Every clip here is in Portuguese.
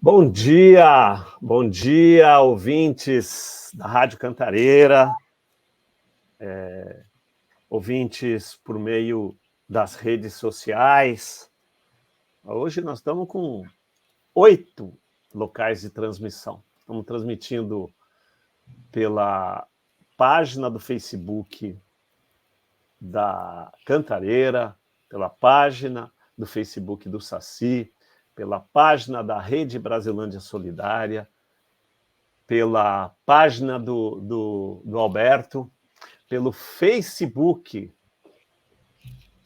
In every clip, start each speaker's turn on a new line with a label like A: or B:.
A: Bom dia, ouvintes da Rádio Cantareira, ouvintes por meio das redes sociais. Hoje nós estamos com 8 locais de transmissão. Estamos transmitindo pela página do Facebook da Cantareira, pela página do Facebook do Saci, pela página da Rede Brasilândia Solidária, pela página do Alberto, pelo Facebook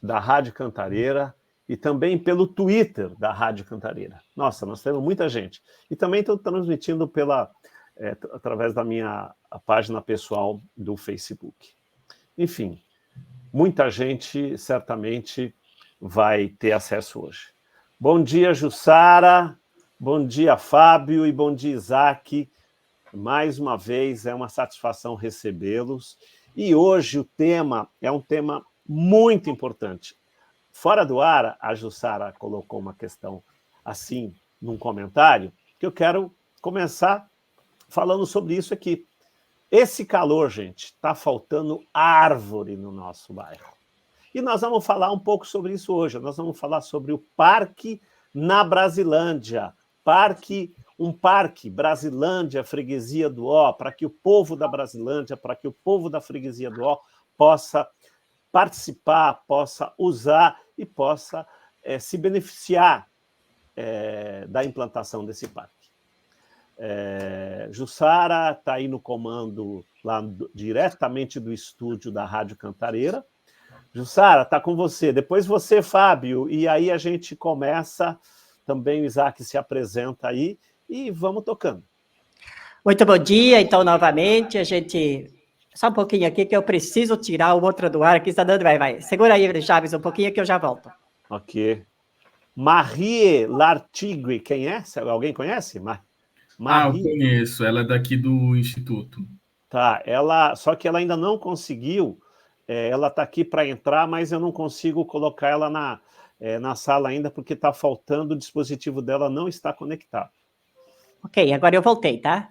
A: da Rádio Cantareira e também pelo Twitter da Rádio Cantareira. Nossa, nós temos muita gente. E também estou transmitindo através da minha página pessoal do Facebook. Enfim, muita gente certamente vai ter acesso hoje. Bom dia, Jussara, bom dia, Fábio, e bom dia, Isaac. Mais uma vez, é uma satisfação recebê-los. E hoje o tema é um tema muito importante. Fora do ar, a Jussara colocou uma questão assim, num comentário, que eu quero começar falando sobre isso aqui. Esse calor, gente, está faltando árvore no nosso bairro. E nós vamos falar um pouco sobre isso hoje. Nós vamos falar sobre o Parque na Brasilândia. Um parque, Brasilândia, Freguesia do Ó, para que o povo da Brasilândia, para que o povo da Freguesia do Ó possa participar, possa usar e possa se beneficiar da implantação desse parque. Jussara está aí no comando, lá diretamente do estúdio da Rádio Cantareira. Jussara, está com você. Depois você, Fábio, e aí a gente começa, também o Isaac se apresenta aí, e vamos tocando.
B: Muito bom dia, então, novamente, a gente... Só um pouquinho aqui, que eu preciso tirar o outro do ar, aqui está dando... Vai. Segura aí, Chaves, um pouquinho que eu já volto.
A: Ok. Marie Lartigue, quem é? Alguém conhece?
C: Eu conheço, ela é daqui do Instituto.
A: Tá, só que ela ainda não conseguiu, ela está aqui para entrar, mas eu não consigo colocar ela na sala ainda, porque está faltando, o dispositivo dela não está conectado.
B: Ok, agora eu voltei, tá?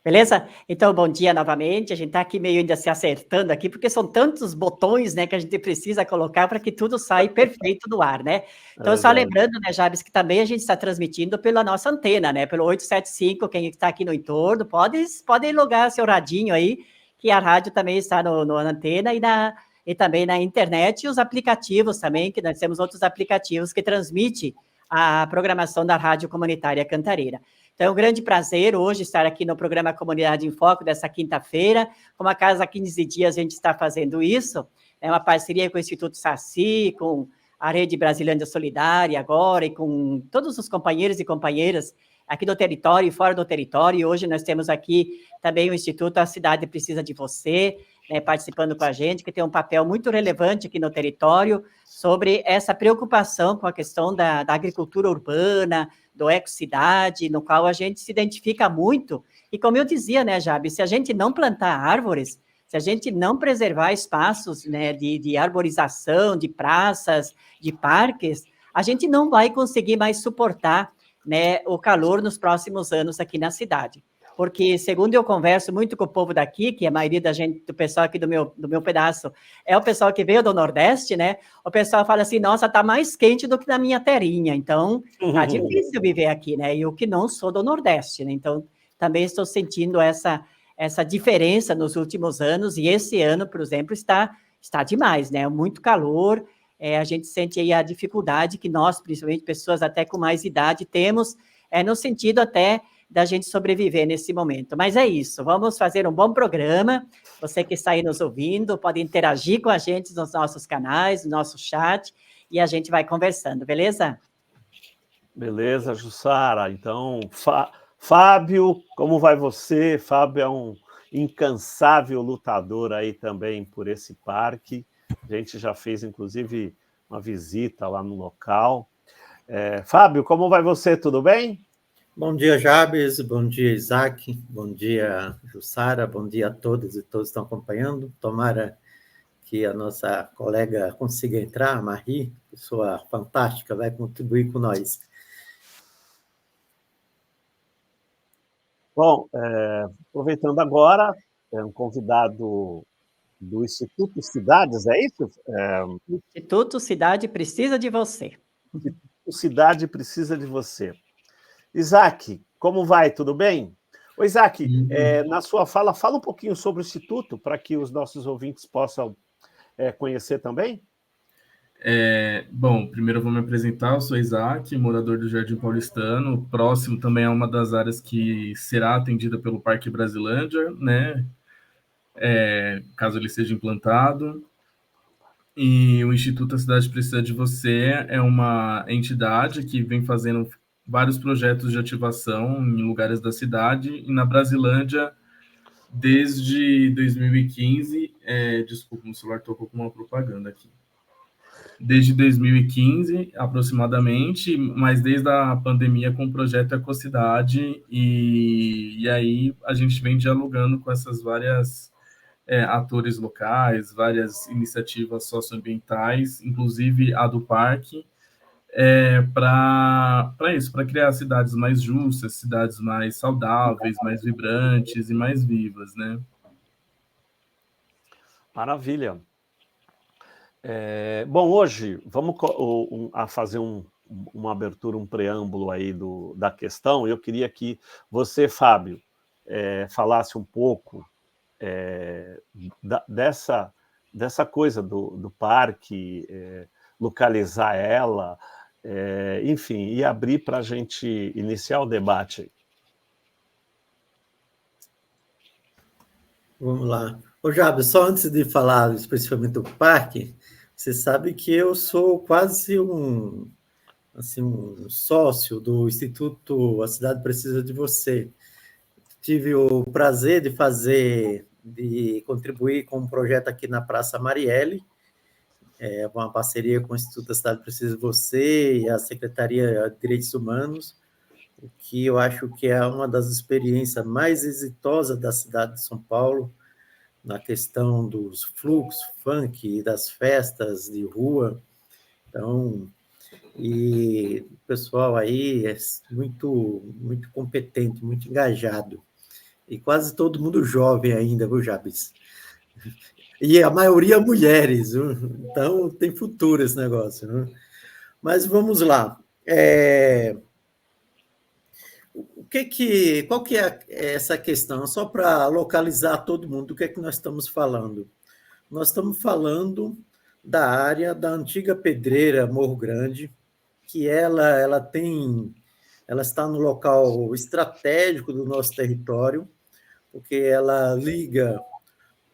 B: Beleza? Então, bom dia novamente, a gente está aqui meio ainda se acertando aqui, porque são tantos botões, né, que a gente precisa colocar para que tudo saia perfeito do ar, né? Então, só lembrando, né, Jabes, que também a gente está transmitindo pela nossa antena, né, pelo 875, quem está aqui no entorno, pode logar seu radinho aí, que a rádio também está na antena e também na internet, e os aplicativos também, que nós temos outros aplicativos que transmitem a programação da Rádio Comunitária Cantareira. Então, é um grande prazer hoje estar aqui no programa Comunidade em Foco dessa quinta-feira. Como a cada 15 dias a gente está fazendo isso, é uma parceria com o Instituto Saci, com a Rede Brasilândia Solidária agora, e com todos os companheiros e companheiras aqui do território e fora do território. E hoje nós temos aqui também o Instituto A Cidade Precisa de Você, né, participando com a gente, que tem um papel muito relevante aqui no território sobre essa preocupação com a questão da agricultura urbana, do ecocidade, no qual a gente se identifica muito. E como eu dizia, né, Jabe, se a gente não plantar árvores, se a gente não preservar espaços, né, de arborização, de praças, de parques, a gente não vai conseguir mais suportar, né, o calor nos próximos anos aqui na cidade. Porque, segundo eu converso muito com o povo daqui, que a maioria da gente, do pessoal aqui do meu pedaço, é o pessoal que veio do Nordeste, né? O pessoal fala assim, nossa, tá mais quente do que na minha terrinha, então tá difícil viver aqui, né? E eu que não sou do Nordeste, né? Então, também estou sentindo essa diferença nos últimos anos, e esse ano, por exemplo, está demais, né? Muito calor, a gente sente aí a dificuldade que nós, principalmente pessoas até com mais idade, temos, no sentido até da gente sobreviver nesse momento. Mas é isso, vamos fazer um bom programa. Você que está aí nos ouvindo, pode interagir com a gente nos nossos canais, no nosso chat, e a gente vai conversando, beleza?
A: Beleza, Jussara. Então, Fábio, como vai você? Fábio é um incansável lutador aí também por esse parque. A gente já fez, inclusive, uma visita lá no local. Fábio, como vai você? Tudo bem?
D: Bom dia, Jabes, bom dia, Isaac, bom dia, Jussara, bom dia a todas e todos que estão acompanhando. Tomara que a nossa colega consiga entrar, a Marie, pessoa fantástica, vai contribuir com nós.
A: Bom, aproveitando agora, um convidado do Instituto Cidades, é isso?
B: Instituto Cidade precisa de você.
A: O Cidade precisa de você. Isaac, como vai? Tudo bem? Ô, Isaac, na sua fala um pouquinho sobre o Instituto, para que os nossos ouvintes possam conhecer também.
C: Bom, primeiro eu vou me apresentar, eu sou Isaac, morador do Jardim Paulistano, próximo também é uma das áreas que será atendida pelo Parque Brasilândia, né, caso ele seja implantado. E o Instituto A Cidade Precisa de Você é uma entidade que vem fazendo vários projetos de ativação em lugares da cidade, e na Brasilândia, desde 2015, desculpa, o celular tocou com uma propaganda aqui. Desde 2015, aproximadamente, mas desde a pandemia com o projeto Ecocidade, e aí a gente vem dialogando com essas várias atores locais, várias iniciativas socioambientais, inclusive a do parque, para isso, para criar cidades mais justas, cidades mais saudáveis, mais vibrantes e mais vivas, né?
A: Maravilha. Bom, hoje vamos fazer uma abertura, um preâmbulo aí da questão. Eu queria que você, Fábio, falasse um pouco dessa coisa do parque, localizar ela, enfim, e abrir para a gente iniciar o debate.
D: Vamos lá. Ô, Jabes, só antes de falar especificamente do parque, você sabe que eu sou quase um sócio do Instituto A Cidade Precisa de Você. Tive o prazer de contribuir com um projeto aqui na Praça Marielle, uma parceria com o Instituto A Cidade Precisa de Você e a Secretaria de Direitos Humanos, o que eu acho que é uma das experiências mais exitosas da cidade de São Paulo, na questão dos fluxos funk, das festas de rua. Então, e o pessoal aí é muito, muito competente, muito engajado. E quase todo mundo jovem ainda, viu, Jabes? E a maioria mulheres, viu? Então tem futuro esse negócio. Viu? Mas vamos lá. Qual que é essa questão? Só para localizar todo mundo, do que é que nós estamos falando? Nós estamos falando da área da antiga pedreira Morro Grande, que ela está no local estratégico do nosso território, porque ela liga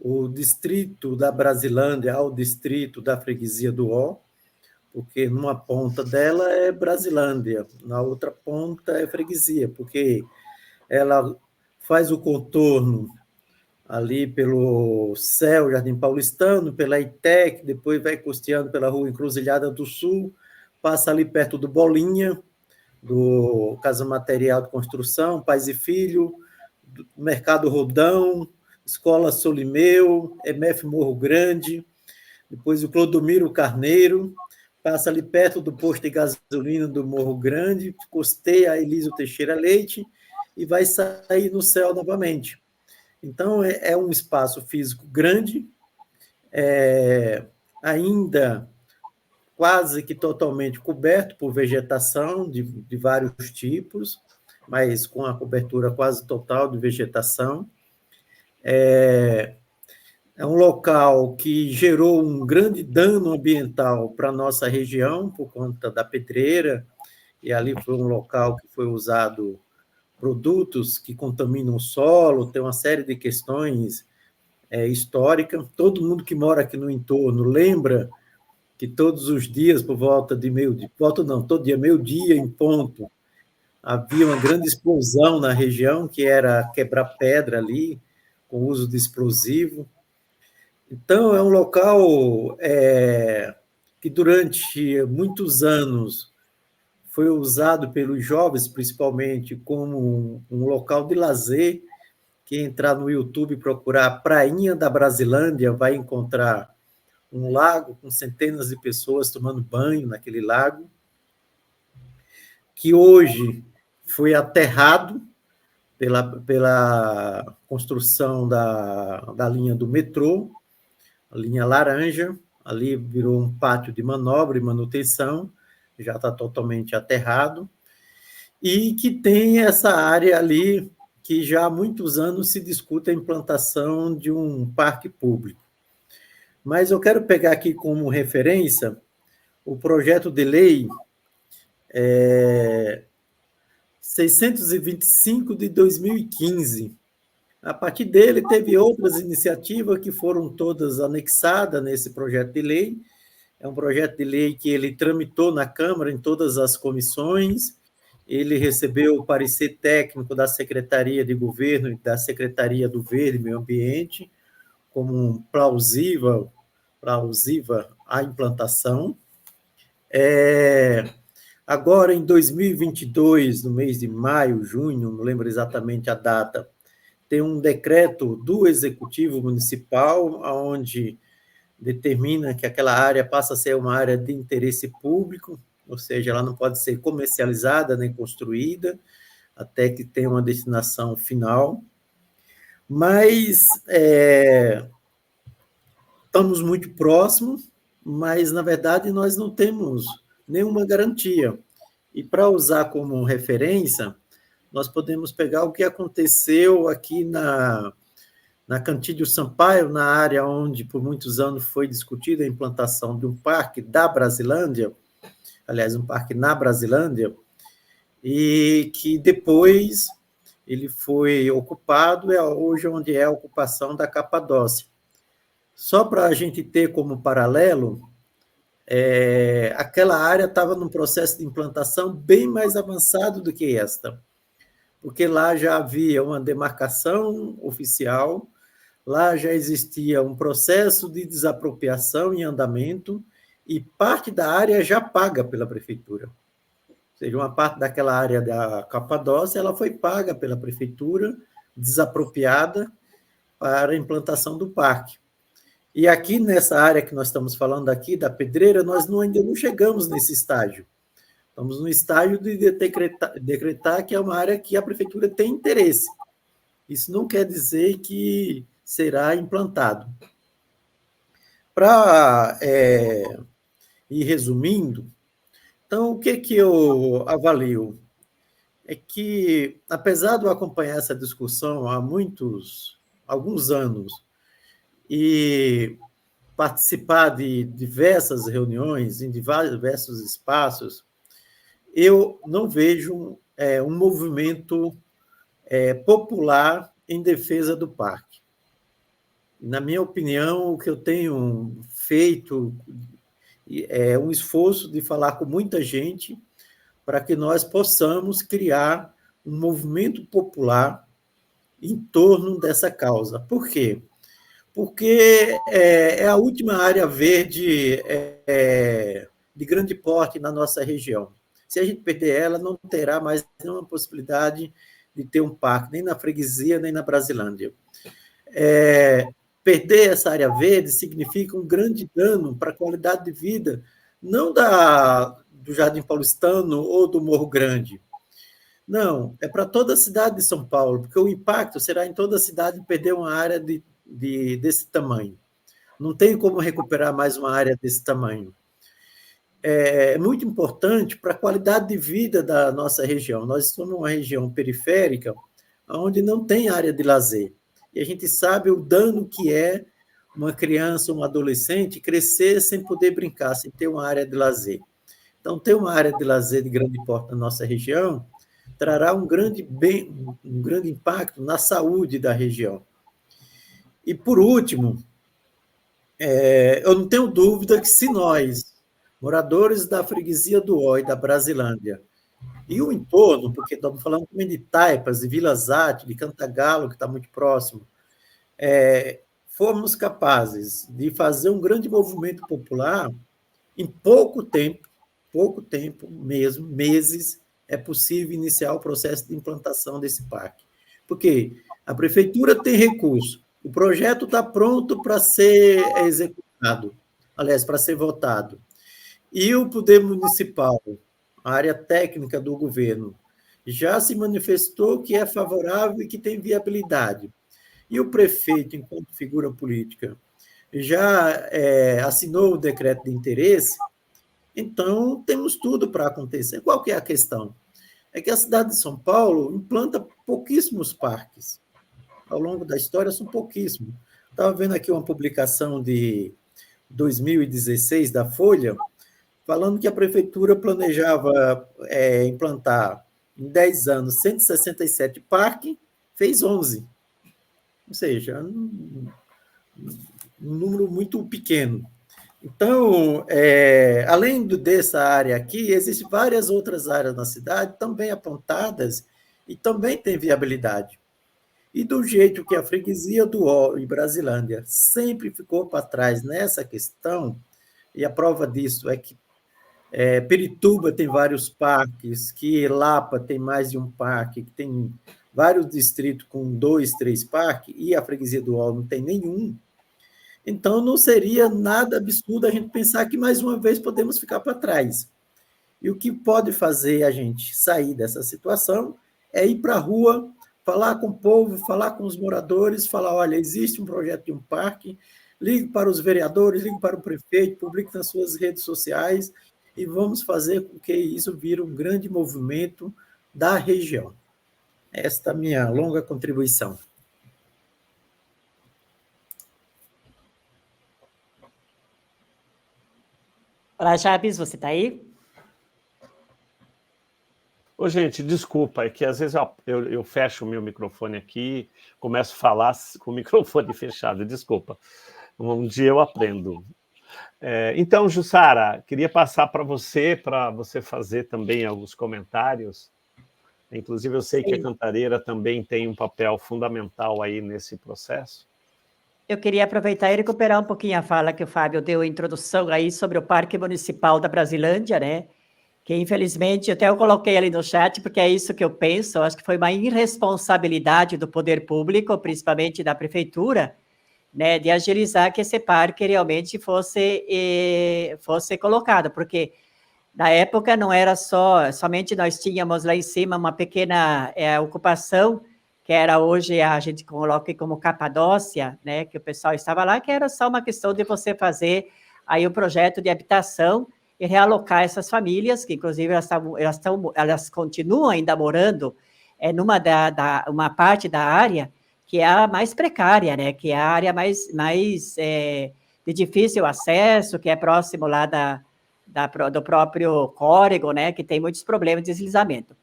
D: o distrito da Brasilândia ao distrito da Freguesia do Ó, porque numa ponta dela é Brasilândia, na outra ponta é Freguesia, porque ela faz o contorno ali pelo Céu, Jardim Paulistano, pela ITEC, depois vai costeando pela Rua Encruzilhada do Sul, passa ali perto do Bolinha, do Casa Material de Construção, Pais e Filho, Mercado Rodão, Escola Solimeu, MF Morro Grande, depois o Clodomiro Carneiro, passa ali perto do posto de gasolina do Morro Grande, costeia a Elísio Teixeira Leite e vai sair no céu novamente. Então, é um espaço físico grande, ainda quase que totalmente coberto por vegetação de vários tipos, mas com a cobertura quase total de vegetação. É um local que gerou um grande dano ambiental para a nossa região, por conta da pedreira, e ali foi um local que foi usado produtos que contaminam o solo, tem uma série de questões históricas. Todo mundo que mora aqui no entorno lembra que todos os dias, por volta de meio-dia, todo dia, meio-dia em ponto, havia uma grande explosão na região, que era quebrar pedra ali, com uso de explosivo. Então, é um local que durante muitos anos foi usado pelos jovens, principalmente, como um local de lazer. Quem entrar no YouTube e procurar Prainha da Brasilândia vai encontrar um lago com centenas de pessoas tomando banho naquele lago, que hoje foi aterrado pela construção da linha do metrô, a linha laranja, ali virou um pátio de manobra e manutenção, já está totalmente aterrado, e que tem essa área ali que já há muitos anos se discute a implantação de um parque público. Mas eu quero pegar aqui como referência o projeto de lei 625 de 2015. A partir dele, teve outras iniciativas que foram todas anexadas nesse projeto de lei. É um projeto de lei que ele tramitou na Câmara, em todas as comissões. Ele recebeu o parecer técnico da Secretaria de Governo e da Secretaria do Verde e Meio Ambiente, como plausível a implantação. Agora, em 2022, no mês de maio, junho, não lembro exatamente a data, tem um decreto do Executivo Municipal, onde determina que aquela área passa a ser uma área de interesse público, ou seja, ela não pode ser comercializada nem construída, até que tenha uma destinação final. Mas estamos muito próximos, mas, na verdade, nós não temos nenhuma garantia. E, para usar como referência, nós podemos pegar o que aconteceu aqui na Cantídio Sampaio, na área onde, por muitos anos, foi discutida a implantação de um parque da Brasilândia, aliás, um parque na Brasilândia, e que depois ele foi ocupado, hoje onde é a ocupação da Capadócia. Só para a gente ter como paralelo, aquela área estava num processo de implantação bem mais avançado do que esta, porque lá já havia uma demarcação oficial, lá já existia um processo de desapropriação em andamento e parte da área já paga pela prefeitura. Ou seja, uma parte daquela área da Capadócia ela foi paga pela prefeitura, desapropriada para a implantação do parque. E aqui nessa área que nós estamos falando aqui, da Pedreira, nós ainda não chegamos nesse estágio. Estamos no estágio de decretar que é uma área que a prefeitura tem interesse. Isso não quer dizer que será implantado. Para ir resumindo, então, o que eu avalio? É que, apesar de eu acompanhar essa discussão há alguns anos e participar de diversas reuniões, em diversos espaços, eu não vejo um movimento popular em defesa do parque. Na minha opinião, o que eu tenho feito é um esforço de falar com muita gente para que nós possamos criar um movimento popular em torno dessa causa. Por quê? Porque é a última área verde de grande porte na nossa região. Se a gente perder ela, não terá mais nenhuma possibilidade de ter um parque, nem na freguesia, nem na Brasilândia. Perder essa área verde significa um grande dano para a qualidade de vida, não do Jardim Paulistano ou do Morro Grande. Não, é para toda a cidade de São Paulo, porque o impacto será em toda a cidade perder uma área desse tamanho. Não tem como recuperar mais uma área desse tamanho. É muito importante para a qualidade de vida da nossa região. Nós somos uma região periférica, onde não tem área de lazer. E a gente sabe o dano que é uma criança, um adolescente, crescer sem poder brincar, sem ter uma área de lazer. Então, ter uma área de lazer de grande porte na nossa região trará um grande impacto na saúde da região. E, por último, eu não tenho dúvida que se nós, moradores da freguesia do Ó e da Brasilândia, e o entorno, porque estamos falando também de Taipas, de Vila Zate, de Cantagalo, que está muito próximo, formos capazes de fazer um grande movimento popular, em pouco tempo mesmo, meses, é possível iniciar o processo de implantação desse parque. Porque a prefeitura tem recurso, o projeto está pronto para ser executado, aliás, para ser votado. E o poder municipal, a área técnica do governo, já se manifestou que é favorável e que tem viabilidade. E o prefeito, enquanto figura política, já assinou o decreto de interesse, então temos tudo para acontecer. Qual que é a questão? É que a cidade de São Paulo implanta pouquíssimos parques. Ao longo da história, são pouquíssimos. Estava vendo aqui uma publicação de 2016 da Folha, falando que a prefeitura planejava implantar, em 10 anos, 167 parques, fez 11. Ou seja, um número muito pequeno. Então, além dessa área aqui, existem várias outras áreas na cidade também apontadas e também tem viabilidade. E do jeito que a freguesia do Ó e Brasilândia sempre ficou para trás nessa questão, e a prova disso é que Pirituba tem vários parques, que Lapa tem mais de um parque, que tem vários distritos com 2, 3 parques, e a freguesia do Ó não tem nenhum. Então, não seria nada absurdo a gente pensar que, mais uma vez, podemos ficar para trás. E o que pode fazer a gente sair dessa situação é ir para a rua, falar com o povo, falar com os moradores, falar, olha, existe um projeto de um parque, ligue para os vereadores, ligue para o prefeito, publique nas suas redes sociais e vamos fazer com que isso vire um grande movimento da região. Esta é a minha longa contribuição.
B: Olá, Jabes, você está aí?
A: Ô, gente, desculpa, é que às vezes eu fecho o meu microfone aqui, começo a falar com o microfone fechado, desculpa. Um dia eu aprendo. Então, Jussara, queria passar para você fazer também alguns comentários. Inclusive, eu sei que a Cantareira também tem um papel fundamental aí nesse processo.
B: Eu queria aproveitar e recuperar um pouquinho a fala que o Fábio deu, a introdução aí sobre o Parque Municipal da Brasilândia, né? Que infelizmente, até eu coloquei ali no chat, porque é isso que eu penso, eu acho que foi uma irresponsabilidade do poder público, principalmente da prefeitura, né, de agilizar que esse parque realmente fosse colocado, porque na época não era somente nós tínhamos lá em cima uma pequena ocupação, que era hoje a gente coloca como Capadócia, né, que o pessoal estava lá, que era só uma questão de você aí o projeto de habitação e realocar essas famílias, que inclusive elas continuam ainda morando numa uma parte da área que é a mais precária, né, que é a área mais de difícil acesso, que é próximo lá do próprio córrego, né, que tem muitos problemas de deslizamento.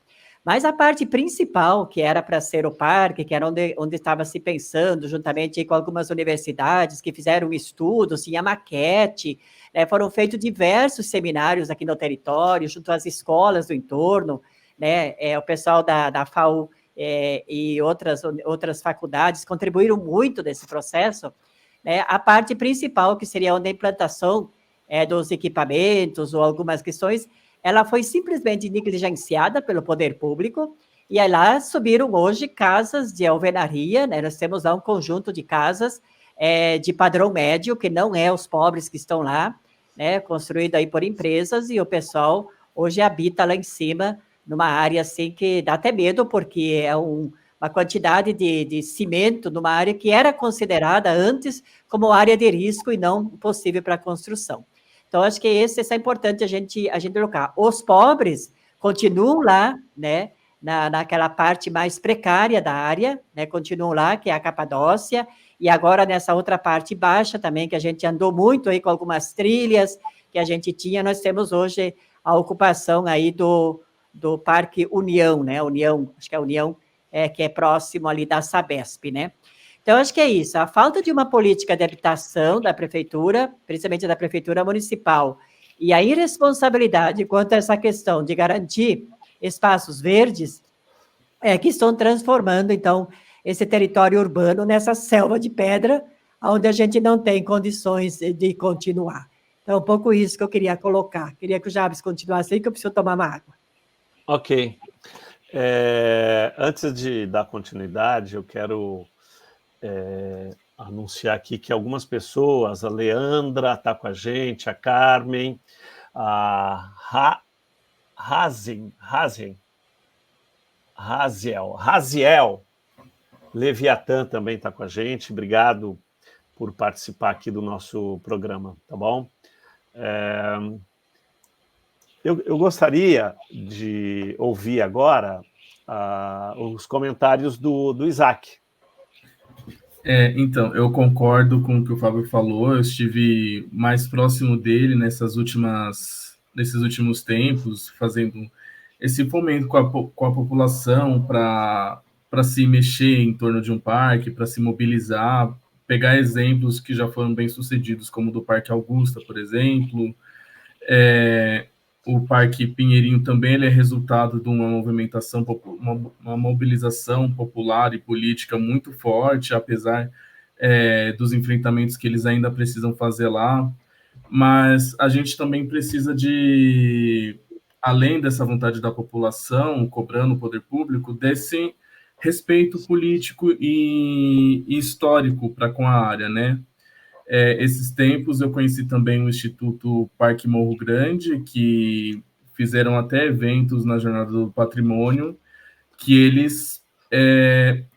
B: Mas a parte principal, que era para ser o parque, que era onde estava se pensando, juntamente com algumas universidades que fizeram estudos, tinha maquete, né, foram feitos diversos seminários aqui no território, junto às escolas do entorno, né, o pessoal da FAU e outras faculdades contribuíram muito nesse processo, né, a parte principal, que seria onde a implantação dos equipamentos ou algumas questões, ela foi simplesmente negligenciada pelo poder público, e aí lá subiram hoje casas de alvenaria, né? Nós temos lá um conjunto de casas de padrão médio, que não é os pobres que estão lá, né? Construído aí por empresas, e o pessoal hoje habita lá em cima, numa área assim que dá até medo, porque é uma quantidade de cimento numa área que era considerada antes como área de risco e não possível para construção. Então, acho que isso é importante a gente colocar. Os pobres continuam lá, né, naquela parte mais precária da área, né, continuam lá, que é a Capadócia, e agora nessa outra parte baixa também, que a gente andou muito aí com algumas trilhas que a gente tinha, nós temos hoje a ocupação aí do Parque União, né, acho que é a União, que é próximo ali da Sabesp, né. Então, acho que é isso, a falta de uma política de habitação da prefeitura, principalmente da prefeitura municipal, e a irresponsabilidade quanto a essa questão de garantir espaços verdes, que estão transformando, então, esse território urbano nessa selva de pedra, onde a gente não tem condições de continuar. Então, é um pouco isso que eu queria colocar. Queria que o Jabes continuasse aí, que eu preciso tomar uma água.
A: Ok. Antes de dar continuidade, eu quero anunciar aqui que algumas pessoas, a Leandra está com a gente, a Carmen, a Hazen, Raziel Leviatã também está com a gente. Obrigado por participar aqui do nosso programa, tá bom? Eu gostaria de ouvir agora os comentários do Isaac.
C: Então, eu concordo com o que o Fábio falou. Eu estive mais próximo dele nesses últimos tempos, fazendo esse fomento com a população para se mexer em torno de um parque, para se mobilizar, pegar exemplos que já foram bem sucedidos, como o do Parque Augusta, por exemplo. O Parque Pinheirinho também ele é resultado de uma movimentação, uma mobilização popular e política muito forte, apesar dos enfrentamentos que eles ainda precisam fazer lá. Mas a gente também precisa de, além dessa vontade da população, cobrando o poder público, desse respeito político e histórico para com a área, né? Esses tempos eu conheci também o Instituto Parque Morro Grande, que fizeram até eventos na Jornada do Patrimônio, que eles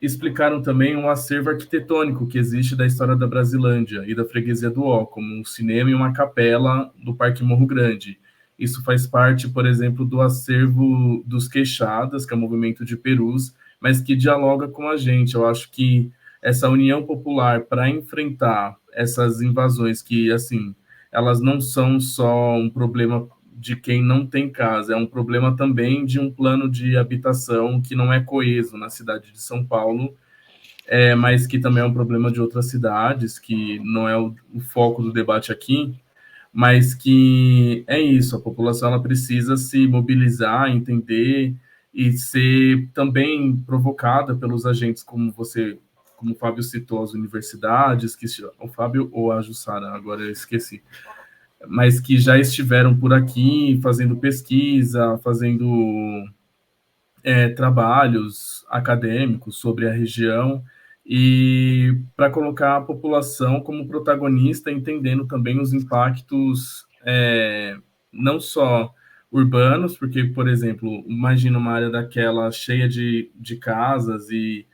C: explicaram também um acervo arquitetônico que existe da história da Brasilândia e da Freguesia do Ó, como um cinema e uma capela do Parque Morro Grande. Isso faz parte, por exemplo, do acervo dos Queixadas, que é o movimento de Perus, mas que dialoga com a gente. Eu acho que essa união popular para enfrentar essas invasões que, assim, elas não são só um problema de quem não tem casa, é um problema também de um plano de habitação que não é coeso na cidade de São Paulo, mas que também é um problema de outras cidades, que não é o foco do debate aqui, mas que é isso, a população ela precisa se mobilizar, entender e ser também provocada pelos agentes, como o Fábio citou, as universidades, o Fábio ou a Jussara, agora eu esqueci, mas que já estiveram por aqui fazendo pesquisa, fazendo trabalhos acadêmicos sobre a região, e para colocar a população como protagonista, entendendo também os impactos não só urbanos, porque, por exemplo, imagina uma área daquela cheia de casas e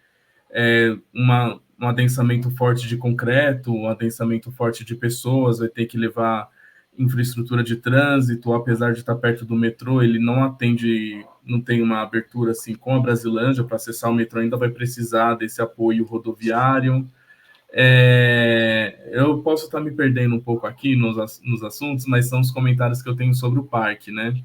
C: um adensamento forte de concreto, um adensamento forte de pessoas, vai ter que levar infraestrutura de trânsito, apesar de estar perto do metrô, ele não atende, não tem uma abertura assim com a Brasilândia, para acessar o metrô ainda vai precisar desse apoio rodoviário. Eu posso estar me perdendo um pouco aqui nos assuntos, mas são os comentários que eu tenho sobre o parque, né?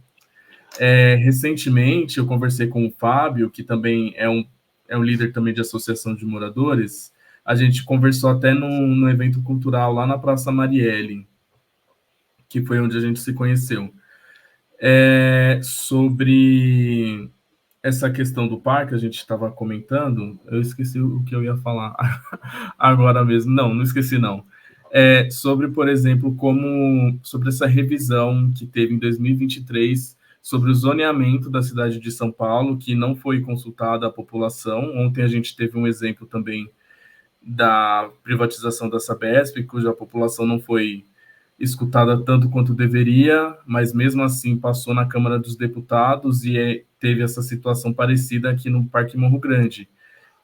C: Recentemente, eu conversei com o Fábio, que também é um líder também de associação de moradores. A gente conversou até no evento cultural lá na Praça Marielle, que foi onde a gente se conheceu. Sobre essa questão do parque, a gente estava comentando, eu esqueci o que eu ia falar agora mesmo. Não esqueci, não. Sobre, por exemplo, sobre essa revisão que teve em 2023 sobre o zoneamento da cidade de São Paulo, que não foi consultada a população. Ontem a gente teve um exemplo também da privatização da Sabesp, cuja população não foi escutada tanto quanto deveria, mas mesmo assim passou na Câmara dos Deputados e teve essa situação parecida aqui no Parque Morro Grande,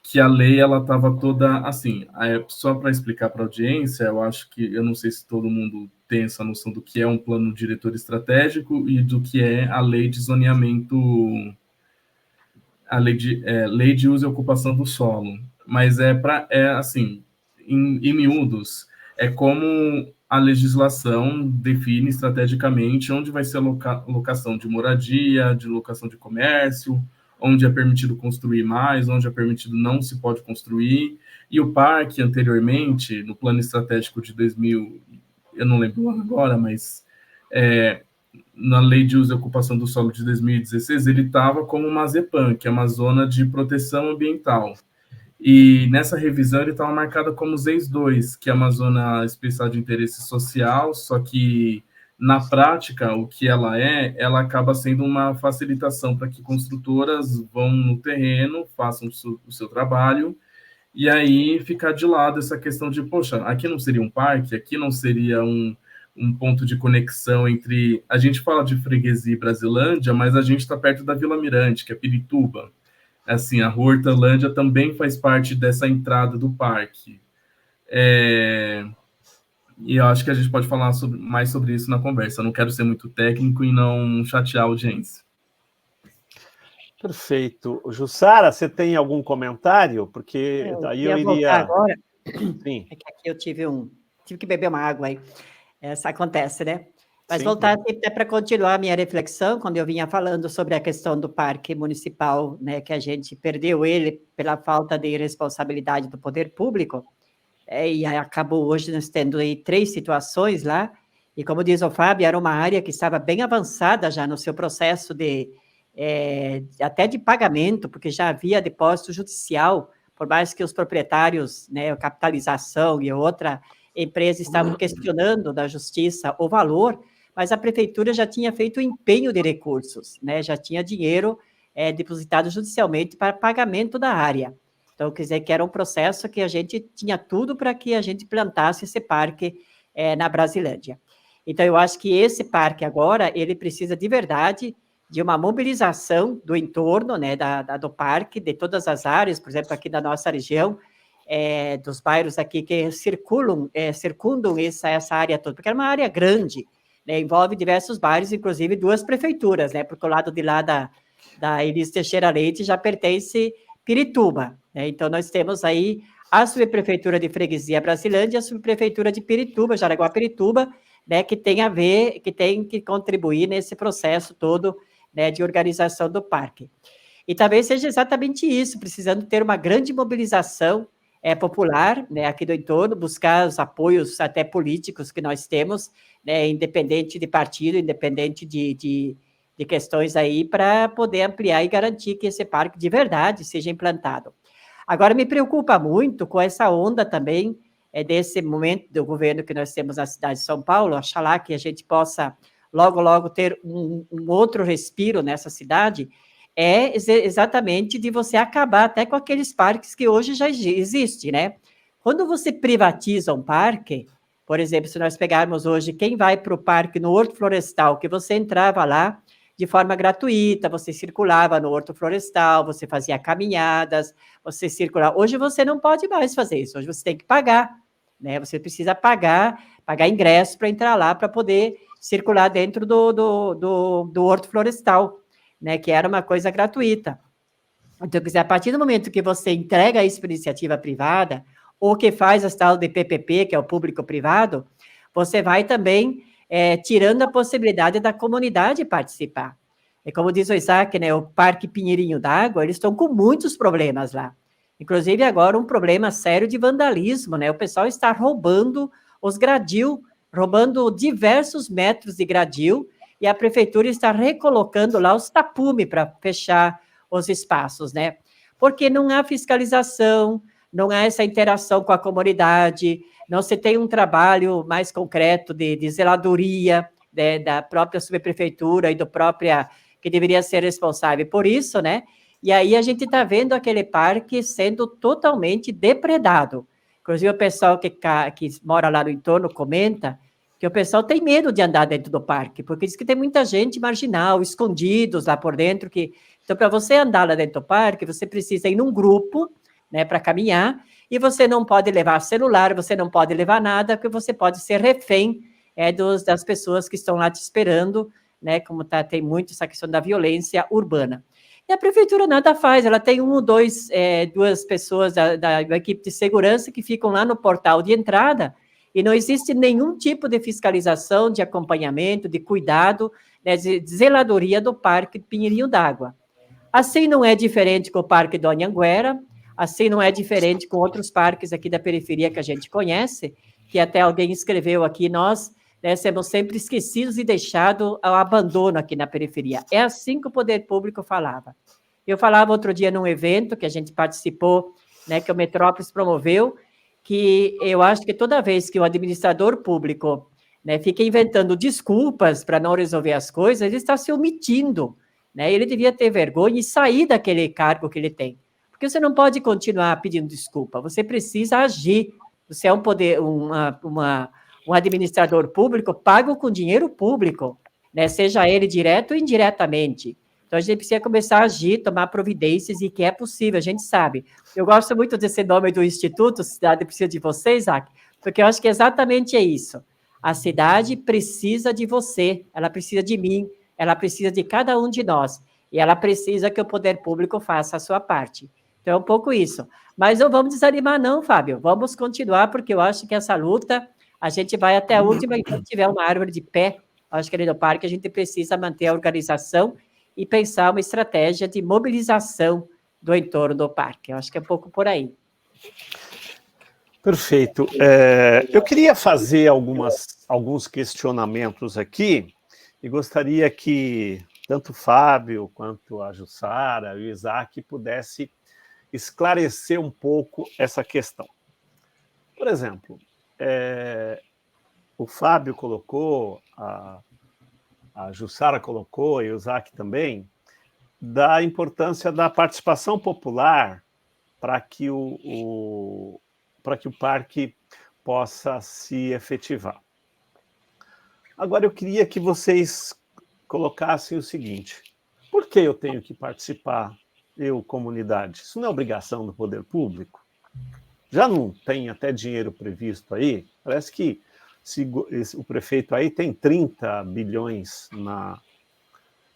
C: que a lei ela estava toda assim, só para explicar para a audiência, eu não sei se todo mundo tem essa noção do que é um plano diretor estratégico e do que é a lei de zoneamento, a lei de uso e ocupação do solo, mas assim, em miúdos, é como a legislação define estrategicamente onde vai ser a locação de moradia, de locação de comércio, onde é permitido construir mais, onde é permitido não se pode construir. E o parque, anteriormente, no plano estratégico de 2000, eu não lembro agora, mas na lei de uso e ocupação do solo de 2016, ele estava como uma ZEPAM, que é uma zona de proteção ambiental. E nessa revisão ele estava marcado como ZEIS 2, que é uma zona especial de interesse social, só que na prática o que ela acaba sendo uma facilitação para que construtoras vão no terreno, façam o seu trabalho, e aí ficar de lado essa questão de, poxa, aqui não seria um parque, aqui não seria um ponto de conexão entre... A gente fala de Freguesia e Brasilândia, mas a gente está perto da Vila Mirante, que é Pirituba. Assim, a Rua Hortolândia também faz parte dessa entrada do parque. E eu acho que a gente pode falar mais sobre isso na conversa. Eu não quero ser muito técnico e não chatear a audiência.
A: Perfeito. Jussara, você tem algum comentário? Porque daí eu iria...
B: agora.
A: Sim.
B: É que aqui eu tive que beber uma água aí. Isso acontece, né? Mas
A: Sim,
B: voltar até para continuar a minha reflexão, quando eu vinha falando sobre a questão do parque municipal, né, que a gente perdeu ele pela falta de responsabilidade do poder público, e aí acabou hoje nós tendo aí 3 situações lá, e como diz o Fábio, era uma área que estava bem avançada já no seu processo até de pagamento, porque já havia depósito judicial, por mais que os proprietários, né, a capitalização e outra empresa estavam questionando da justiça o valor, mas a prefeitura já tinha feito o empenho de recursos, né, já tinha dinheiro depositado judicialmente para pagamento da área. Então, quer dizer que era um processo que a gente tinha tudo para que a gente plantasse esse parque na Brasilândia. Então, eu acho que esse parque agora, ele precisa de verdade de uma mobilização do entorno, né, do parque, de todas as áreas, por exemplo, aqui da nossa região, dos bairros aqui que circundam essa área toda, porque é uma área grande, né, envolve diversos bairros, inclusive 2 prefeituras, né, porque o lado de lá da Elis Teixeira Leite já pertence Pirituba, né, então nós temos aí a subprefeitura de Freguesia Brasilândia e a subprefeitura de Pirituba, Jaraguá-Pirituba, né, que tem que contribuir nesse processo todo, né, de organização do parque. E talvez seja exatamente isso, precisando ter uma grande mobilização popular, né, aqui do entorno, buscar os apoios até políticos que nós temos, né, independente de partido, independente de questões aí, para poder ampliar e garantir que esse parque de verdade seja implantado. Agora, me preocupa muito com essa onda também, desse momento do governo que nós temos na cidade de São Paulo, oxalá que a gente possa logo, logo ter um outro respiro nessa cidade, exatamente de você acabar até com aqueles parques que hoje já existem, né? Quando você privatiza um parque, por exemplo, se nós pegarmos hoje quem vai para o parque no Horto Florestal, que você entrava lá de forma gratuita, você circulava no Horto Florestal, você fazia caminhadas, você circulava. Hoje você não pode mais fazer isso, hoje você tem que pagar, né? Você precisa pagar ingresso para entrar lá, para poder circular dentro do Horto Florestal, né? Que era uma coisa gratuita. Então, quer dizer, a partir do momento que você entrega isso para iniciativa privada, ou que faz a tal de PPP, que é o público-privado, você vai também tirando a possibilidade da comunidade participar. E como diz o Isaac, né, o Parque Pinheirinho d'Água, eles estão com muitos problemas lá. Inclusive, agora, um problema sério de vandalismo, né? O pessoal está roubando os gradil, roubando diversos metros de gradil, e a prefeitura está recolocando lá os tapumes para fechar os espaços, né? Porque não há fiscalização, não há essa interação com a comunidade, não se tem um trabalho mais concreto de zeladoria, né, da própria subprefeitura e do própria, que deveria ser responsável por isso, né? E aí a gente está vendo aquele parque sendo totalmente depredado. Inclusive o pessoal que mora lá no entorno comenta que o pessoal tem medo de andar dentro do parque, porque diz que tem muita gente marginal, escondidos lá por dentro, então para você andar lá dentro do parque, você precisa ir num grupo, né, para caminhar, e você não pode levar celular, você não pode levar nada, porque você pode ser refém das pessoas que estão lá te esperando, né, como tem muito essa questão da violência urbana. E a prefeitura nada faz, ela tem duas pessoas da equipe de segurança que ficam lá no portal de entrada, e não existe nenhum tipo de fiscalização, de acompanhamento, de cuidado, né, de zeladoria do Parque Pinheirinho d'Água. Assim não é diferente com o Parque do Anhanguera, assim não é diferente com outros parques aqui da periferia que a gente conhece, que até alguém escreveu aqui, nós, né, somos sempre esquecidos e deixados ao abandono aqui na periferia. É assim que o poder público falava. Eu falava outro dia num evento que a gente participou, né, que o Metrópolis promoveu, que eu acho que toda vez que o administrador público, né, fica inventando desculpas para não resolver as coisas, ele está se omitindo, né? Ele devia ter vergonha e sair daquele cargo que ele tem. Porque você não pode continuar pedindo desculpa, você precisa agir. Você é um administrador público pago com dinheiro público, né? Seja ele direto ou indiretamente. Então, Então, a gente precisa começar a agir, tomar providências, e que é possível, a gente sabe. Eu gosto muito desse nome do Instituto Cidade Precisa de Você, Isaac, porque eu acho que exatamente é isso. A cidade precisa de você, ela precisa de mim, ela precisa de cada um de nós, e ela precisa que o poder público faça a sua parte. Então, é um pouco isso. Mas não vamos desanimar não, Fábio, vamos continuar, porque eu acho que essa luta, a gente vai até a última, enquanto tiver uma árvore de pé, acho que ali no parque a gente precisa manter a organização e pensar uma estratégia de mobilização do entorno do parque. Eu acho que é um pouco por aí.
A: Perfeito. Eu queria fazer alguns questionamentos aqui e gostaria que tanto o Fábio quanto a Jussara e o Isaac pudessem esclarecer um pouco essa questão. Por exemplo, o Fábio colocou, a Jussara colocou e o Isaac também, da importância da participação popular para que o parque possa se efetivar. Agora, eu queria que vocês colocassem o seguinte: por que eu tenho que participar, eu, comunidade? Isso não é obrigação do poder público? Já não tem até dinheiro previsto aí? Parece que o prefeito aí tem 30 bilhões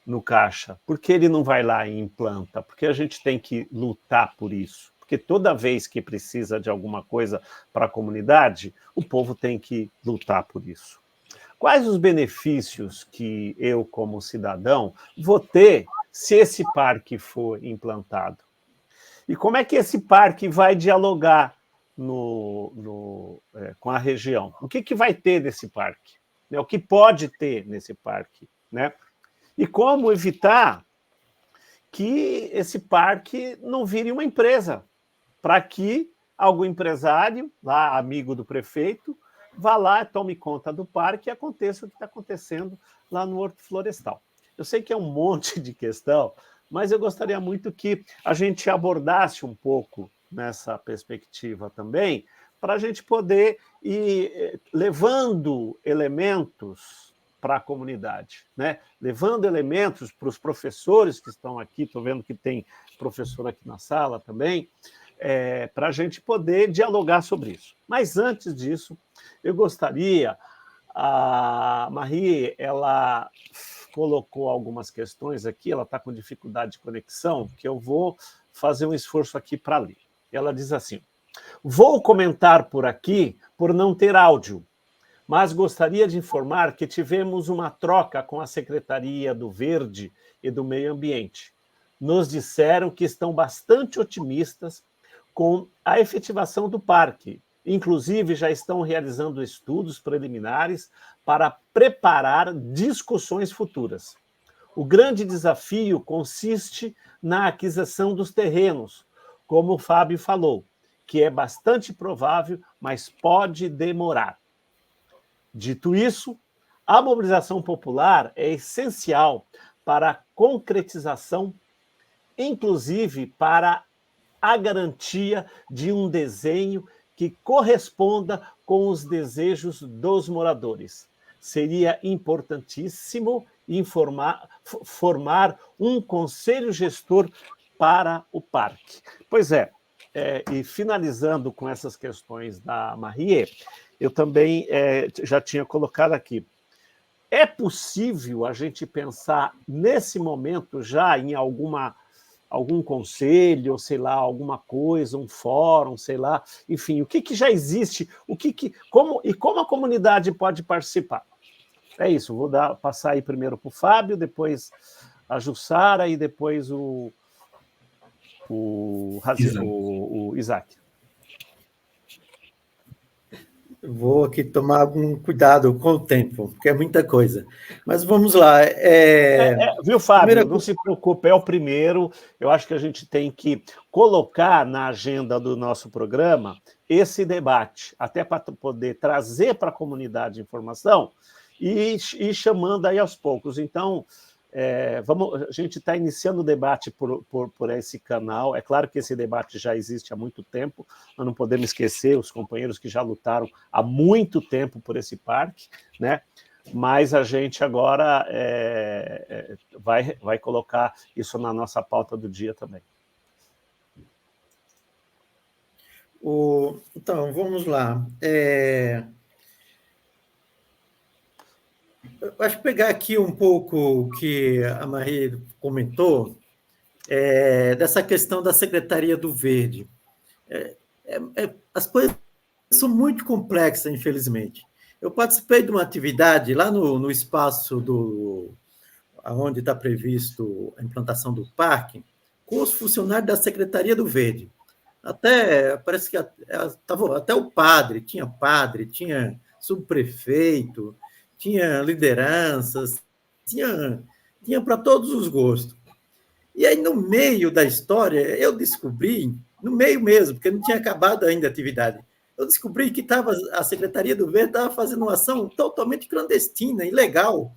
A: no caixa. Por que ele não vai lá e implanta? Porque a gente tem que lutar por isso. Porque toda vez que precisa de alguma coisa para a comunidade, o povo tem que lutar por isso. Quais os benefícios que eu, como cidadão, vou ter se esse parque for implantado? E como é que esse parque vai dialogar com a região? O que vai ter nesse parque? O que pode ter nesse parque? Né? E como evitar que esse parque não vire uma empresa, para que algum empresário, lá amigo do prefeito, vá lá, tome conta do parque e aconteça o que está acontecendo lá no Horto Florestal. Eu sei que é um monte de questão, mas eu gostaria muito que a gente abordasse um pouco nessa perspectiva também, para a gente poder ir levando elementos para a comunidade, né? Levando elementos para os professores que estão aqui, estou vendo que tem professor aqui na sala também, para a gente poder dialogar sobre isso. Mas antes disso, eu gostaria, a Marie, ela colocou algumas questões aqui, ela está com dificuldade de conexão, que eu vou fazer um esforço aqui para ler. Ela diz assim: vou comentar por aqui por não ter áudio, mas gostaria de informar que tivemos uma troca com a Secretaria do Verde e do Meio Ambiente. Nos disseram que estão bastante otimistas com a efetivação do parque. Inclusive, já estão realizando estudos preliminares para preparar discussões futuras. O grande desafio consiste na aquisição dos terrenos, como o Fábio falou, que é bastante provável, mas pode demorar. Dito isso, a mobilização popular é essencial para a concretização, inclusive para a garantia de um desenho que corresponda com os desejos dos moradores. Seria importantíssimo formar um conselho gestor para o parque. Pois é, e finalizando com essas questões da Marie, eu também já tinha colocado aqui. É possível a gente pensar nesse momento já em algum conselho, sei lá, alguma coisa, um fórum, sei lá, enfim, o que já existe, como a comunidade pode participar? É isso, vou passar aí primeiro para o Fábio, depois a Jussara e depois o Isaac.
D: Vou aqui tomar algum cuidado com o tempo, porque é muita coisa. Mas vamos lá.
A: Viu, Fábio? Não se preocupe, é o primeiro. Eu acho que a gente tem que colocar na agenda do nosso programa esse debate, até para poder trazer para a comunidade informação e ir chamando aí aos poucos. Então, a gente está iniciando o debate por esse canal. É claro que esse debate já existe há muito tempo, nós não podemos esquecer os companheiros que já lutaram há muito tempo por esse parque, né? mas a gente agora vai colocar isso na nossa pauta do dia também.
D: Então, vamos lá. Eu acho que pegar aqui um pouco o que a Marie comentou, dessa questão da Secretaria do Verde. As coisas são muito complexas, infelizmente. Eu participei de uma atividade lá no espaço onde está previsto a implantação do parque, com os funcionários da Secretaria do Verde. Parece que até o padre, tinha subprefeito, tinha lideranças, tinha para todos os gostos. E aí, no meio da história, eu descobri, no meio mesmo, porque não tinha acabado ainda a atividade, eu descobri que a Secretaria do Verde estava fazendo uma ação totalmente clandestina, ilegal.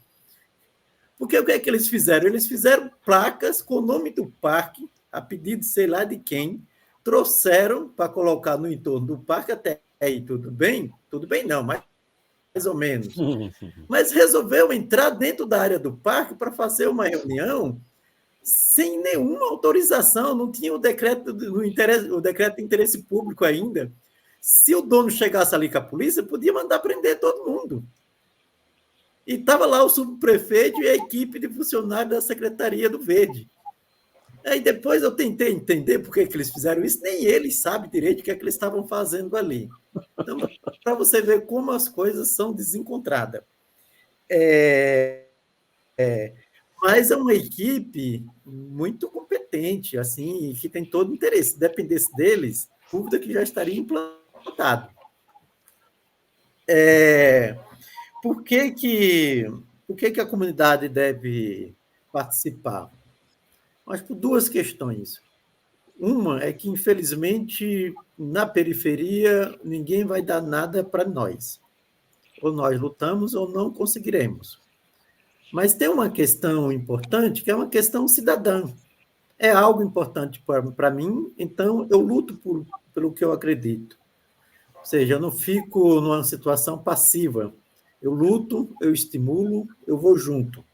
D: Porque o que é que eles fizeram? Eles fizeram placas com o nome do parque, a pedido de sei lá de quem, trouxeram para colocar no entorno do parque, até aí tudo bem? Tudo bem não, mas mais ou menos. Mas resolveu entrar dentro da área do parque para fazer uma reunião sem nenhuma autorização, não tinha o decreto de interesse público ainda. Se o dono chegasse ali com a polícia, podia mandar prender todo mundo. E estava lá o subprefeito e a equipe de funcionários da Secretaria do Verde. Aí depois eu tentei entender por que eles fizeram isso, nem eles sabem direito o que é que eles estavam fazendo ali. Então, para você ver como as coisas são desencontradas. Mas é uma equipe muito competente, assim, que tem todo o interesse. Se dependesse deles, dúvida que já estaria implantado. Por que a comunidade deve participar? Acho por duas questões. Uma é que, infelizmente, na periferia, ninguém vai dar nada para nós. Ou nós lutamos ou não conseguiremos. Mas tem uma questão importante, que é uma questão cidadã. É algo importante para mim, então eu luto pelo que eu acredito. Ou seja, eu não fico numa situação passiva. Eu luto, eu estimulo, eu vou junto.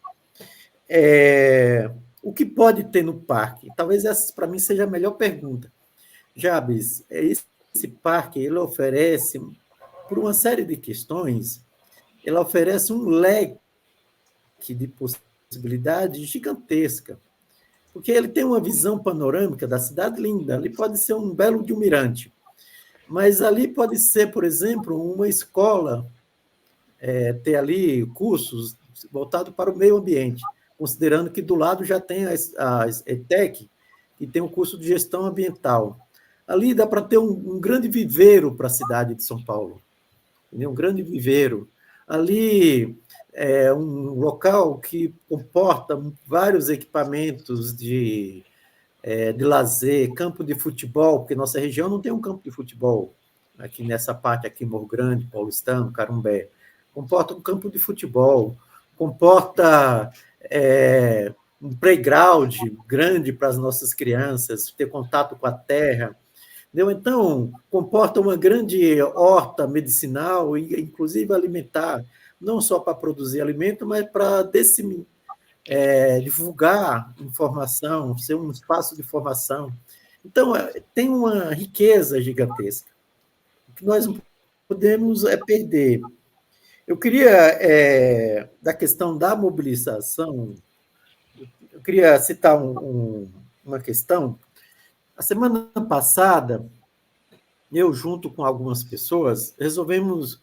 D: O que pode ter no parque? Talvez essa, para mim, seja a melhor pergunta. Jabes, esse parque, ele oferece, por uma série de questões, ele oferece um leque de possibilidades gigantesca, porque ele tem uma visão panorâmica da cidade linda. Ali pode ser um belo de um mirante, mas ali pode ser, por exemplo, uma escola, ter ali cursos voltados para o meio ambiente, considerando que do lado já tem a ETEC, que tem um curso de gestão ambiental. Ali dá para ter um grande viveiro para a cidade de São Paulo, um grande viveiro. Ali é um local que comporta vários equipamentos de lazer, campo de futebol, porque nossa região não tem um campo de futebol, aqui nessa parte, aqui Morro Grande, Paulistano, Carumbé. Comporta um campo de futebol, comporta um playground grande para as nossas crianças, ter contato com a terra. Entendeu? Então, comporta uma grande horta medicinal, inclusive alimentar, não só para produzir alimento, mas para divulgar informação, ser um espaço de formação. Então, tem uma riqueza gigantesca. O que nós não podemos perder. Eu queria, da questão da mobilização, eu queria citar uma questão. A semana passada, eu, junto com algumas pessoas, resolvemos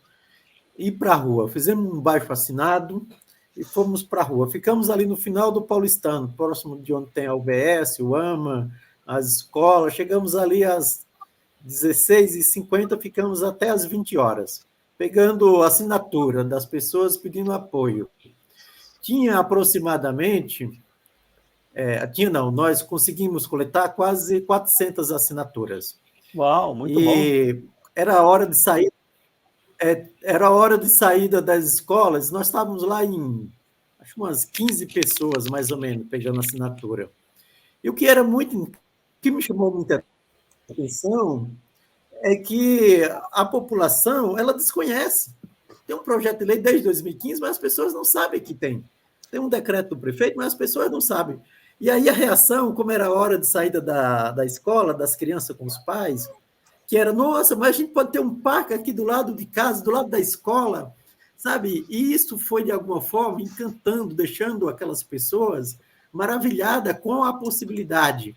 D: ir para a rua. Fizemos um abaixo-assinado e fomos para a rua. Ficamos ali no final do Paulistano, próximo de onde tem a UBS, o AMA, as escolas. Chegamos ali às 16h50, ficamos até às 20 horas, pegando assinatura das pessoas pedindo apoio. Tinha aproximadamente... nós conseguimos coletar quase 400 assinaturas.
A: Uau, muito bom.
D: E era a hora de sair. Era a hora de saída das escolas, nós estávamos lá acho umas 15 pessoas, mais ou menos, pegando assinatura. E o que me chamou muita atenção é que a população, ela desconhece. Tem um projeto de lei desde 2015, mas as pessoas não sabem que tem. Tem um decreto do prefeito, mas as pessoas não sabem. E aí a reação, como era a hora de saída da escola, das crianças com os pais, que era, nossa, mas a gente pode ter um parque aqui do lado de casa, do lado da escola, sabe? E isso foi, de alguma forma, encantando, deixando aquelas pessoas maravilhadas com a possibilidade.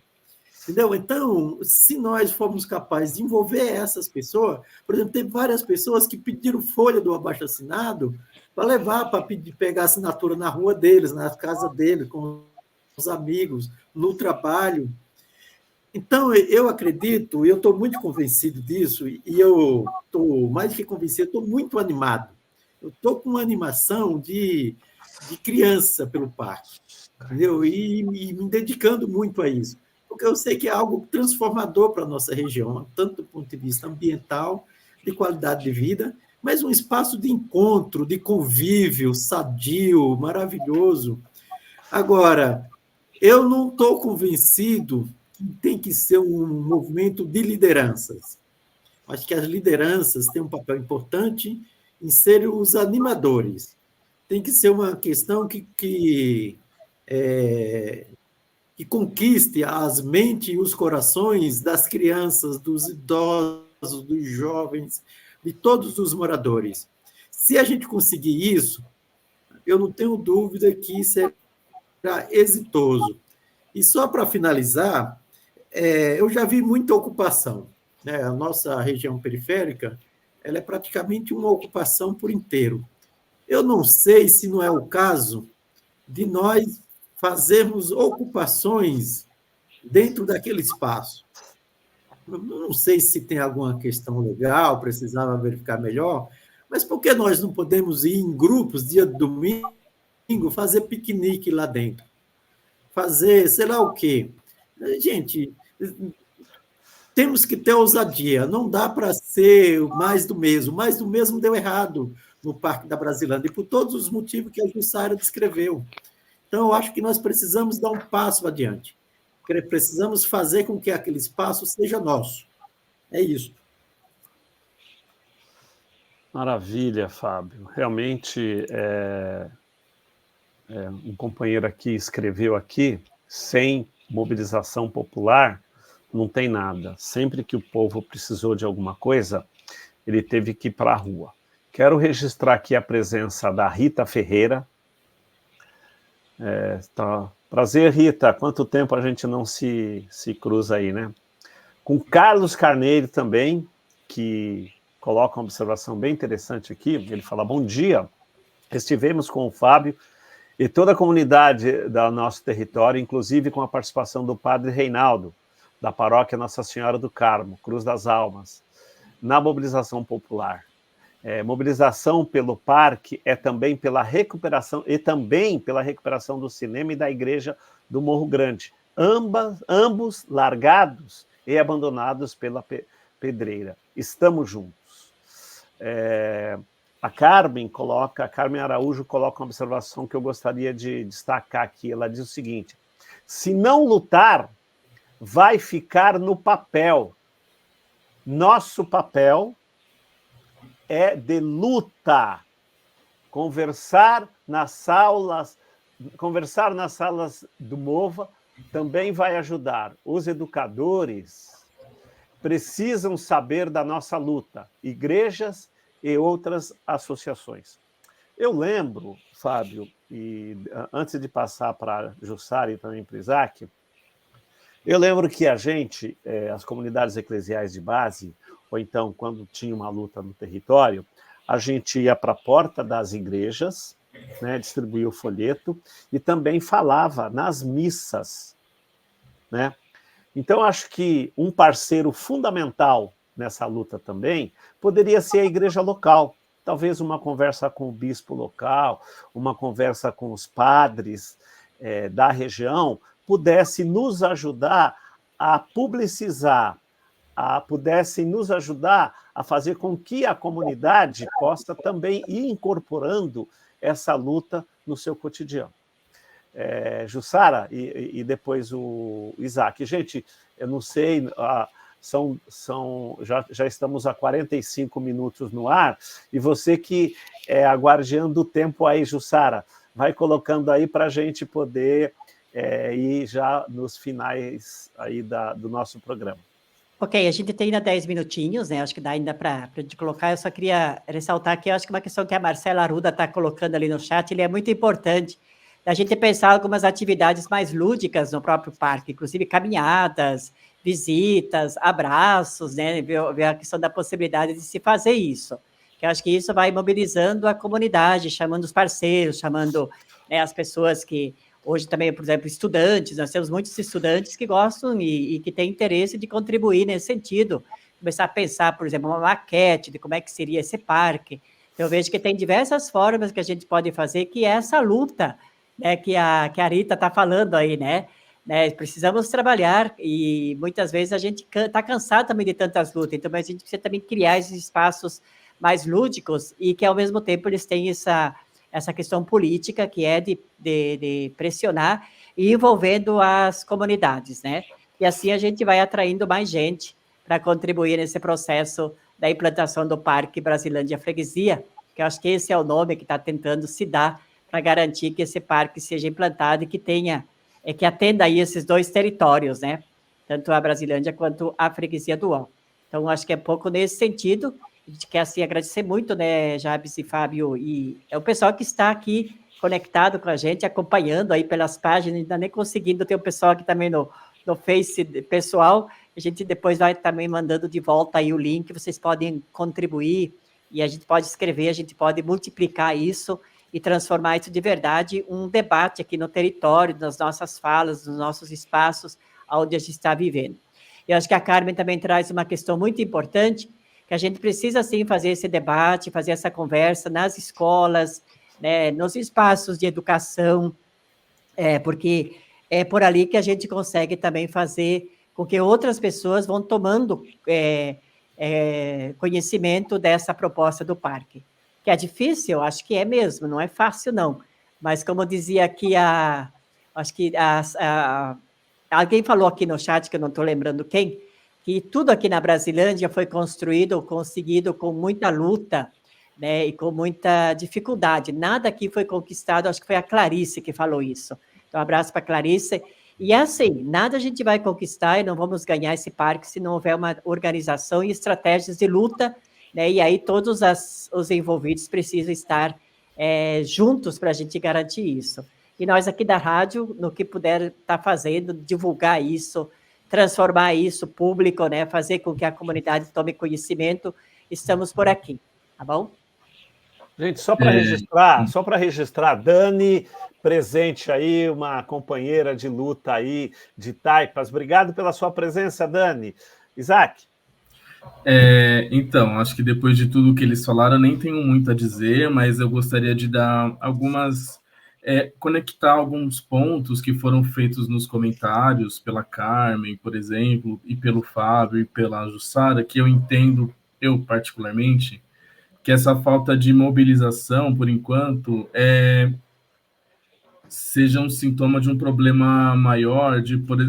D: Entendeu? Então, se nós formos capazes de envolver essas pessoas, por exemplo, tem várias pessoas que pediram folha do abaixo-assinado para levar, para pegar assinatura na rua deles, na casa deles, com os amigos, no trabalho. Então, eu acredito, e eu estou muito convencido disso, e eu estou, mais que convencido, estou muito animado. Eu estou com uma animação de criança pelo parque, entendeu? E me dedicando muito a isso, porque eu sei que é algo transformador para a nossa região, tanto do ponto de vista ambiental, de qualidade de vida, mas um espaço de encontro, de convívio sadio, maravilhoso. Agora, eu não estou convencido que tem que ser um movimento de lideranças. Acho que as lideranças têm um papel importante em serem os animadores. Tem que ser uma questão que conquiste as mentes e os corações das crianças, dos idosos, dos jovens, de todos os moradores. Se a gente conseguir isso, eu não tenho dúvida que será exitoso. E só para finalizar, eu já vi muita ocupação, né? A nossa região periférica, ela é praticamente uma ocupação por inteiro. Eu não sei se não é o caso de nós fazermos ocupações dentro daquele espaço. Eu não sei se tem alguma questão legal, precisava verificar melhor, mas por que nós não podemos ir em grupos, dia de domingo, fazer piquenique lá dentro? Fazer, sei lá o quê. Gente, temos que ter ousadia, não dá para ser mais do mesmo. Mais do mesmo deu errado no Parque da Brasilândia, e por todos os motivos que a Jussara descreveu. Então, eu acho que nós precisamos dar um passo adiante. Precisamos fazer com que aquele espaço seja nosso. É isso.
A: Maravilha, Fábio. Realmente, um companheiro aqui escreveu aqui, sem mobilização popular, não tem nada. Sempre que o povo precisou de alguma coisa, ele teve que ir para a rua. Quero registrar aqui a presença da Rita Ferreira. Prazer, Rita. Quanto tempo a gente não se cruza aí, né? Com Carlos Carneiro também, que coloca uma observação bem interessante aqui. Ele fala, bom dia, estivemos com o Fábio e toda a comunidade do nosso território, inclusive com a participação do padre Reinaldo, da paróquia Nossa Senhora do Carmo, Cruz das Almas, na mobilização popular. Mobilização pelo parque é também pela recuperação, e também pela recuperação do cinema e da igreja do Morro Grande, ambos largados e abandonados pela pedreira. Estamos juntos. A Carmen Araújo coloca uma observação que eu gostaria de destacar aqui. Ela diz o seguinte: se não lutar, vai ficar no papel. Nosso papel é de luta. Conversar nas salas do MOVA também vai ajudar. Os educadores precisam saber da nossa luta, igrejas e outras associações. Eu lembro, Fábio, e antes de passar para Jussara e também para Isaac, eu lembro que a gente, as comunidades eclesiais de base, ou então quando tinha uma luta no território, a gente ia para a porta das igrejas, né, distribuía o folheto e também falava nas missas, né? Então, acho que um parceiro fundamental nessa luta também poderia ser a igreja local. Talvez uma conversa com o bispo local, uma conversa com os padres da região, pudesse nos ajudar a publicizar, pudessem nos ajudar a fazer com que a comunidade possa também ir incorporando essa luta no seu cotidiano. Jussara e depois o Isaac. Gente, eu não sei, já estamos a 45 minutos no ar, e você que é a guardiã do tempo aí, Jussara, vai colocando aí para a gente poder ir já nos finais aí do nosso programa.
B: Ok, a gente tem ainda 10 minutinhos, né? Acho que dá ainda para a gente colocar. Eu só queria ressaltar que eu acho que uma questão que a Marcela Arruda está colocando ali no chat, ele é muito importante, a gente pensar algumas atividades mais lúdicas no próprio parque, inclusive caminhadas, visitas, abraços, né? Ver a questão da possibilidade de se fazer isso. Que eu acho que isso vai mobilizando a comunidade, chamando os parceiros, chamando, né, as pessoas que... Hoje também, por exemplo, estudantes, nós temos muitos estudantes que gostam e que têm interesse de contribuir nesse sentido, começar a pensar, por exemplo, uma maquete de como é que seria esse parque. Então, eu vejo que tem diversas formas que a gente pode fazer, que é essa luta, né, que a Rita está falando aí, né? Precisamos trabalhar e muitas vezes a gente está cansado também de tantas lutas, então a gente precisa também criar esses espaços mais lúdicos e que, ao mesmo tempo, eles têm essa questão política, que é de pressionar e envolvendo as comunidades, né? E assim a gente vai atraindo mais gente para contribuir nesse processo da implantação do Parque Brasilândia Freguesia, que eu acho que esse é o nome que está tentando se dar para garantir que esse parque seja implantado e que atenda aí esses dois territórios, né? Tanto a Brasilândia quanto a Freguesia do Ó. Então, acho que é pouco nesse sentido. A gente quer, assim, agradecer muito, né, Jabes e Fábio, e é o pessoal que está aqui conectado com a gente, acompanhando aí pelas páginas, ainda nem conseguindo ter o pessoal aqui também no Face pessoal, a gente depois vai também mandando de volta aí o link, vocês podem contribuir, e a gente pode escrever, a gente pode multiplicar isso e transformar isso de verdade um debate aqui no território, nas nossas falas, nos nossos espaços, onde a gente está vivendo. Eu acho que a Carmen também traz uma questão muito importante, que a gente precisa, sim, fazer esse debate, fazer essa conversa nas escolas, né, nos espaços de educação, porque é por ali que a gente consegue também fazer com que outras pessoas vão tomando conhecimento dessa proposta do parque. Que é difícil? Acho que é mesmo, não é fácil, não. Mas, como dizia aqui acho que alguém falou aqui no chat, que eu não estou lembrando quem, que tudo aqui na Brasilândia foi construído, conseguido com muita luta, né, e com muita dificuldade. Nada aqui foi conquistado, acho que foi a Clarice que falou isso. Então, um abraço para a Clarice. E é assim, nada a gente vai conquistar e não vamos ganhar esse parque se não houver uma organização e estratégias de luta, né, e aí todos os envolvidos precisam estar juntos para a gente garantir isso. E nós aqui da rádio, no que puder estar fazendo, divulgar isso, transformar isso público, né, fazer com que a comunidade tome conhecimento, estamos por aqui, tá bom?
A: Gente, só para registrar, Dani, presente aí, uma companheira de luta aí, de Taipas. Obrigado pela sua presença, Dani. Isaac?
C: Então, acho que depois de tudo que eles falaram, eu nem tenho muito a dizer, mas eu gostaria de dar conectar alguns pontos que foram feitos nos comentários pela Carmen, por exemplo, e pelo Fábio e pela Jussara, que eu entendo, eu particularmente, que essa falta de mobilização, por enquanto, seja um sintoma de um problema maior,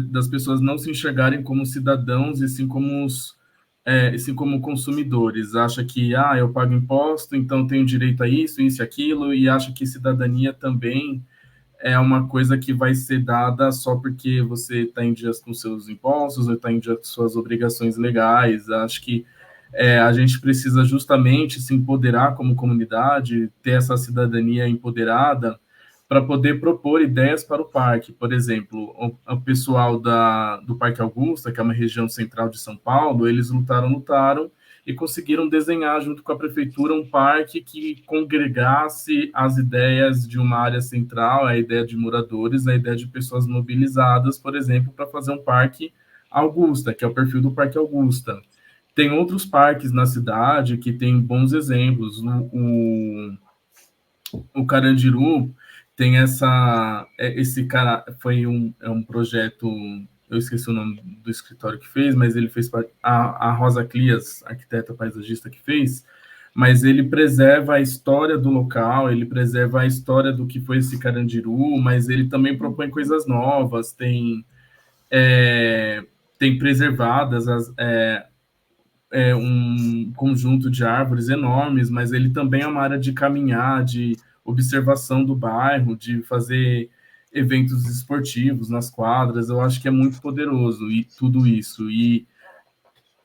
C: das pessoas não se enxergarem como cidadãos e sim como consumidores. Acha que, eu pago imposto, então tenho direito a isso, isso e aquilo, e acha que cidadania também é uma coisa que vai ser dada só porque você está em dias com seus impostos ou está em dias com suas obrigações legais. Acho que a gente precisa justamente se empoderar como comunidade, ter essa cidadania empoderada para poder propor ideias para o parque. Por exemplo, o pessoal do Parque Augusta, que é uma região central de São Paulo, eles lutaram e conseguiram desenhar, junto com a prefeitura, um parque que congregasse as ideias de uma área central, a ideia de moradores, a ideia de pessoas mobilizadas, por exemplo, para fazer um parque Augusta, que é o perfil do Parque Augusta. Tem outros parques na cidade que têm bons exemplos. O Carandiru tem esse cara, foi um projeto, eu esqueci o nome do escritório que fez, mas ele fez a Rosa Clias, arquiteta paisagista, que fez, mas ele preserva a história do local, ele preserva a história do que foi esse Carandiru, mas ele também propõe coisas novas, tem tem preservadas um conjunto de árvores enormes, mas ele também é uma área de caminhar, de observação do bairro, de fazer eventos esportivos nas quadras. Eu acho que é muito poderoso e tudo isso. E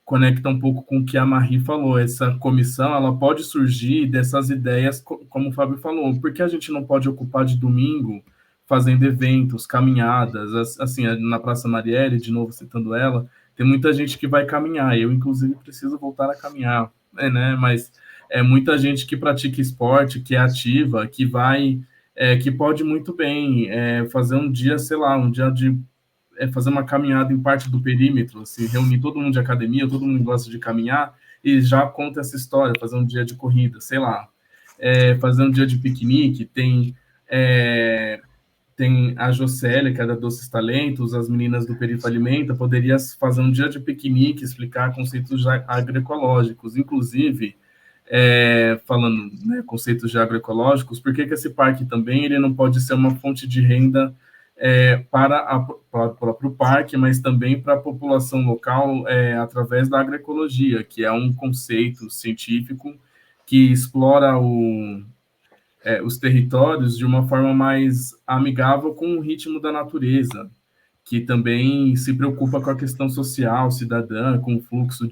C: conecta um pouco com o que a Marie falou. Essa comissão, ela pode surgir dessas ideias, como o Fábio falou, porque a gente não pode ocupar de domingo fazendo eventos, caminhadas, assim, na Praça Marielle, de novo citando ela, tem muita gente que vai caminhar, eu, inclusive, preciso voltar a caminhar, né, mas é muita gente que pratica esporte, que é ativa, que vai, que pode muito bem fazer um dia, sei lá, um dia de fazer uma caminhada em parte do perímetro, assim, reunir todo mundo de academia, todo mundo gosta de caminhar, e já conta essa história, fazer um dia de corrida, sei lá, fazer um dia de piquenique, tem a Jocélia, que é da Doces Talentos, as meninas do Perifa Alimenta, poderia fazer um dia de piquenique, explicar conceitos agroecológicos, inclusive, falando, né, conceitos de agroecológicos, por que esse parque também ele não pode ser uma fonte de renda para o próprio parque, mas também para a população local através da agroecologia, que é um conceito científico que explora os territórios de uma forma mais amigável com o ritmo da natureza, que também se preocupa com a questão social, cidadã, com o fluxo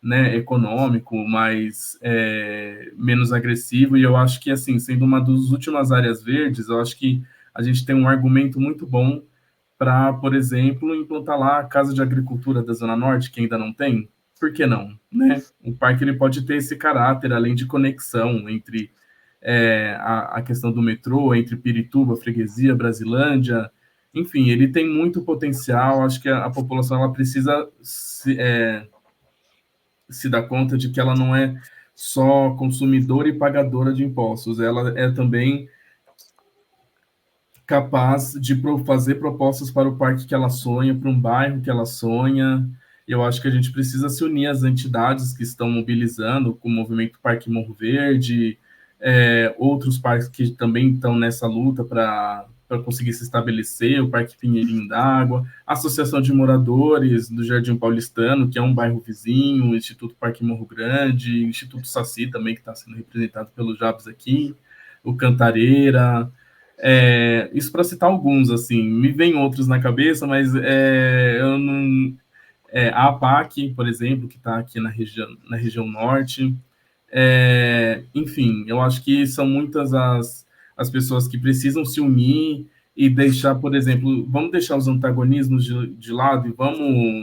C: né, econômico, mais menos agressivo, e eu acho que, assim, sendo uma das últimas áreas verdes, eu acho que a gente tem um argumento muito bom para, por exemplo, implantar lá a Casa de Agricultura da Zona Norte, que ainda não tem. Por que não? Né? O parque ele pode ter esse caráter, além de conexão entre a questão do metrô, entre Pirituba, Freguesia, Brasilândia, enfim, ele tem muito potencial, acho que a população ela precisa se dar conta de que ela não é só consumidora e pagadora de impostos, ela é também capaz de fazer propostas para o parque que ela sonha, para um bairro que ela sonha. Eu acho que a gente precisa se unir às entidades que estão mobilizando, com o movimento Parque Morro Verde, outros parques que também estão nessa luta para conseguir se estabelecer, o Parque Pinheirinho d'Água, a Associação de Moradores do Jardim Paulistano, que é um bairro vizinho, o Instituto Parque Morro Grande, o Instituto Saci também, que está sendo representado pelo Jabs aqui, o Cantareira, isso para citar alguns, assim, me vem outros na cabeça, mas eu não... a APAC, por exemplo, que está aqui na região norte, enfim, eu acho que são muitas as pessoas que precisam se unir e deixar, por exemplo, vamos deixar os antagonismos de lado e vamos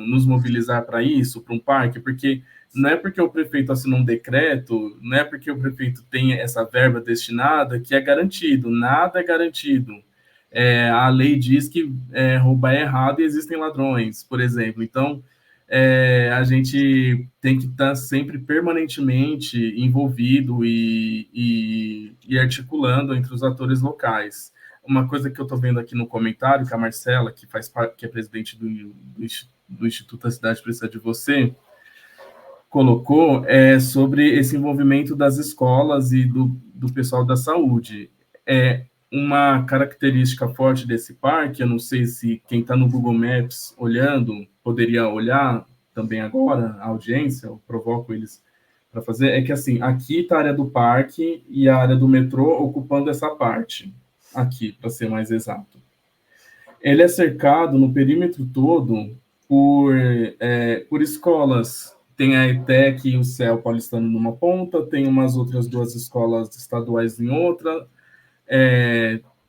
C: nos mobilizar para isso, para um parque, porque não é porque o prefeito assinou um decreto, não é porque o prefeito tem essa verba destinada que é garantido, nada é garantido. A lei diz que roubar é errado e existem ladrões, por exemplo. Então, a gente tem que estar sempre permanentemente envolvido e articulando entre os atores locais. Uma coisa que eu estou vendo aqui no comentário, que a Marcela, que é presidente do Instituto A Cidade Precisa de Você, colocou sobre esse envolvimento das escolas e do pessoal da saúde. Uma característica forte desse parque, eu não sei se quem está no Google Maps olhando poderia olhar também agora, a audiência, eu provoco eles para fazer, é que assim, aqui está a área do parque e a área do metrô ocupando essa parte, aqui, para ser mais exato. Ele é cercado no perímetro todo por escolas. Tem a ETEC e o CEL Paulistano numa ponta, tem umas outras duas escolas estaduais em outra,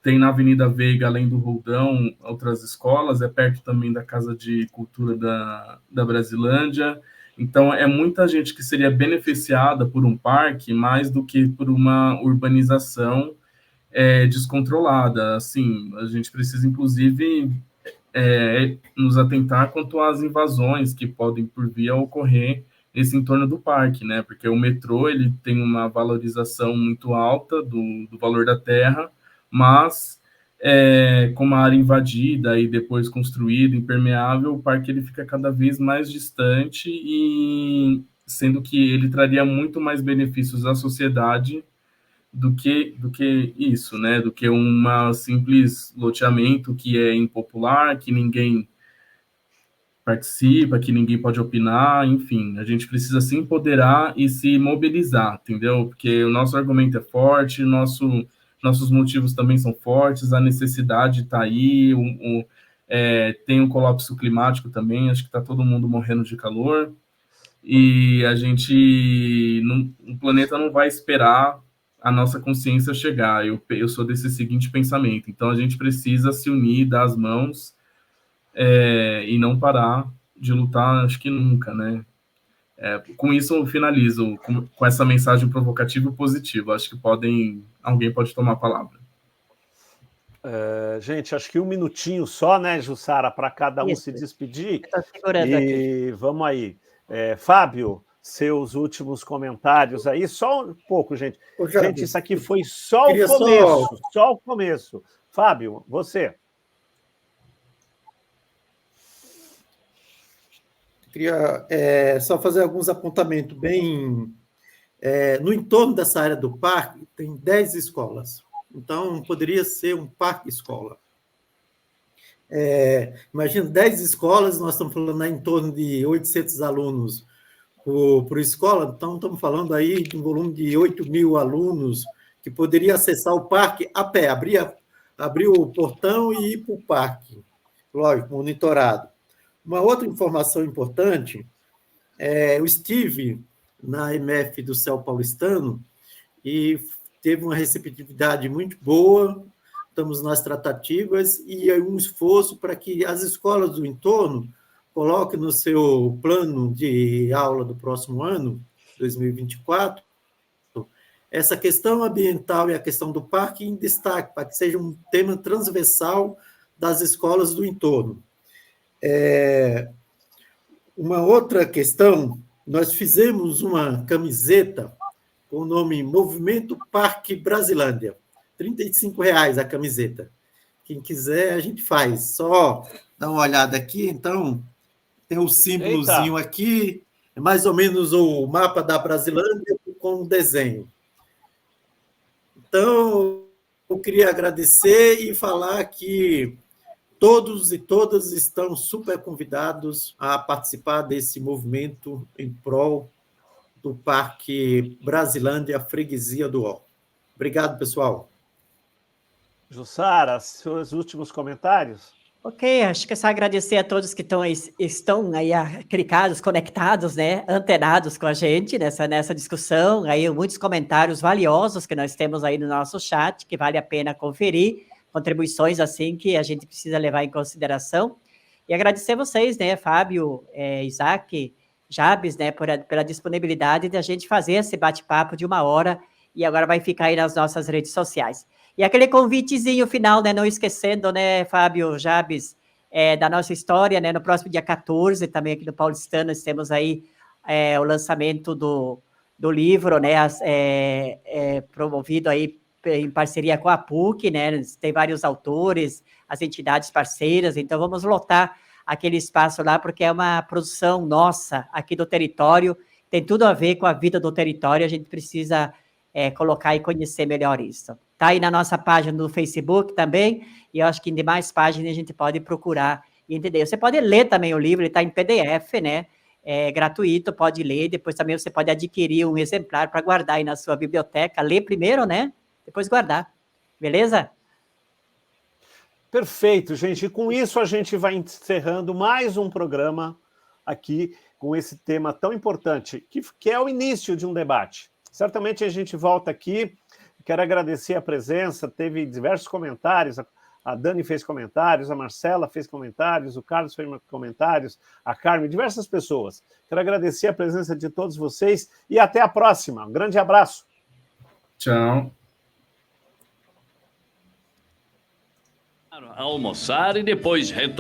C: tem na Avenida Veiga, além do Roldão, outras escolas, perto também da Casa de Cultura da Brasilândia. Então, é muita gente que seria beneficiada por um parque mais do que por uma urbanização descontrolada. Assim, a gente precisa, inclusive, nos atentar quanto às invasões que podem, por via, ocorrer nesse entorno do parque, né? Porque o metrô ele tem uma valorização muito alta do valor da terra, mas com uma área invadida e depois construída, impermeável, o parque ele fica cada vez mais distante e sendo que ele traria muito mais benefícios à sociedade do que isso, né? Do que um simples loteamento que é impopular, que ninguém participa, que ninguém pode opinar, enfim, a gente precisa se empoderar e se mobilizar, entendeu? Porque o nosso argumento é forte, nossos motivos também são fortes, a necessidade está aí, tem um colapso climático também, acho que está todo mundo morrendo de calor, e o planeta não vai esperar a nossa consciência chegar. Eu sou desse seguinte pensamento, então a gente precisa se unir, dar as mãos, e não parar de lutar, acho que nunca, né? Com isso eu finalizo, com essa mensagem provocativa e positiva. Acho que alguém pode tomar a palavra.
A: Gente, acho que 1 minutinho só, né, Jussara, para cada um se despedir.
B: Estou segurando aqui.
A: Vamos aí. Fábio, seus últimos comentários aí, só um pouco, gente. Gente, isso aqui foi só o começo, só o começo. Fábio, você.
D: Queria só fazer alguns apontamentos bem... no entorno dessa área do parque, tem 10 escolas. Então, poderia ser um parque-escola. Imagina, 10 escolas, nós estamos falando aí em torno de 800 alunos por escola, então estamos falando aí de um volume de 8.000 alunos que poderia acessar o parque a pé, abrir o portão e ir para o parque. Lógico, monitorado. Uma outra informação importante, eu estive na MF do Céu Paulistano e teve uma receptividade muito boa, estamos nas tratativas e um esforço para que as escolas do entorno coloquem no seu plano de aula do próximo ano, 2024, essa questão ambiental e a questão do parque em destaque, para que seja um tema transversal das escolas do entorno. Uma outra questão, nós fizemos uma camiseta com o nome Movimento Parque Brasilândia, R$ 35,00 a camiseta. Quem quiser, a gente faz. Só dá uma olhada aqui, então, tem um símbolozinho aqui, é mais ou menos o mapa da Brasilândia com um desenho. Então, eu queria agradecer e falar que todos e todas estão super convidados a participar desse movimento em prol do Parque Brasilândia Freguesia do Ó. Obrigado, pessoal.
A: Jussara, seus últimos comentários?
B: Ok, acho que é só agradecer a todos que estão aí clicados, conectados, né, antenados com a gente nessa discussão, aí muitos comentários valiosos que nós temos aí no nosso chat, que vale a pena conferir, contribuições assim que a gente precisa levar em consideração. E agradecer vocês, né, Fábio, Isaac, Jabes, né, pela disponibilidade de a gente fazer esse bate-papo de 1 hora, e agora vai ficar aí nas nossas redes sociais. E aquele convitezinho final, né, não esquecendo, né, Fábio, Jabes, da nossa história, né, no próximo dia 14, também aqui no Paulistano, nós temos aí o lançamento do livro, né, promovido aí em parceria com a PUC, né, tem vários autores, as entidades parceiras, então vamos lotar aquele espaço lá, porque é uma produção nossa aqui do território, tem tudo a ver com a vida do território, a gente precisa colocar e conhecer melhor isso. Está aí na nossa página do Facebook também, e eu acho que em demais páginas a gente pode procurar e entender. Você pode ler também o livro, ele está em PDF, né? É gratuito, pode ler, depois também você pode adquirir um exemplar para guardar aí na sua biblioteca, ler primeiro, né? Depois guardar, beleza?
A: Perfeito, gente. E com isso a gente vai encerrando mais um programa aqui com esse tema tão importante, que é o início de um debate. Certamente a gente volta aqui. Quero agradecer a presença, teve diversos comentários, a Dani fez comentários, a Marcela fez comentários, o Carlos fez comentários, a Carmen, diversas pessoas. Quero agradecer a presença de todos vocês e até a próxima. Um grande abraço.
C: Tchau.
E: Almoçar e depois retornar.